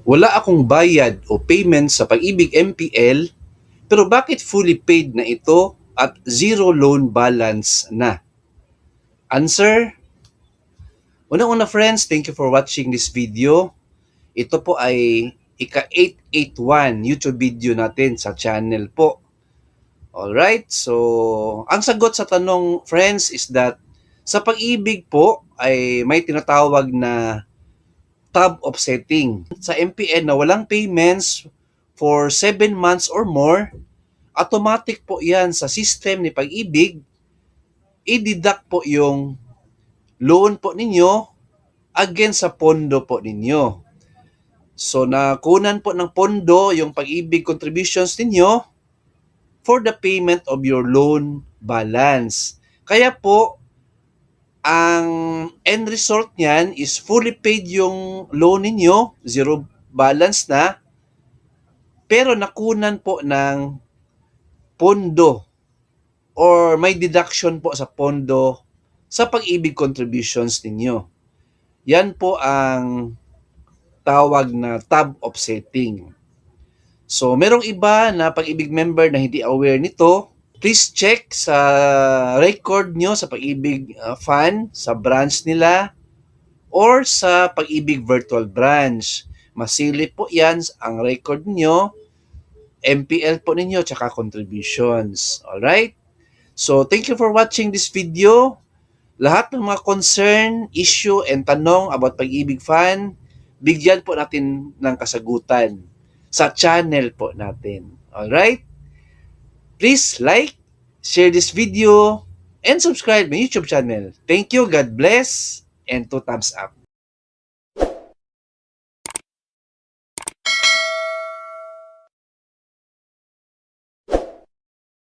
Wala akong bayad o payment sa Pag-ibig MPL, pero bakit fully paid na ito at zero loan balance na? Answer: unang-una friends, thank you for watching this video. Ito po ay ika-881 YouTube video natin sa channel po. Alright, so ang sagot sa tanong friends is that sa Pag-ibig po ay may tinatawag na tab offsetting. Sa MPN na walang payments for 7 months or more, automatic po yan sa system ni Pag-ibig, i-deduct po yung loan po ninyo against sa pondo po ninyo. So nakunan po ng pondo yung Pag-ibig contributions ninyo for the payment of your loan balance. Kaya po, ang end result niyan is fully paid yung loan ninyo, zero balance na, pero nakunan po ng pondo or may deduction po sa pondo sa Pag-ibig contributions ninyo. Yan po ang tawag na tab offsetting. So, merong iba na Pag-ibig member na hindi aware nito. Please check sa record nyo sa Pag-ibig Fan, sa branch nila, or sa Pag-ibig Virtual Branch. Masilip po yan ang record nyo, MPL po ninyo, tsaka contributions. Alright? So, thank you for watching this video. Lahat ng mga concern, issue, and tanong about Pag-ibig Fan, bigyan po natin ng kasagutan sa channel po natin. Alright? Please like, share this video, and subscribe my YouTube channel. Thank you, God bless, and 2 thumbs up.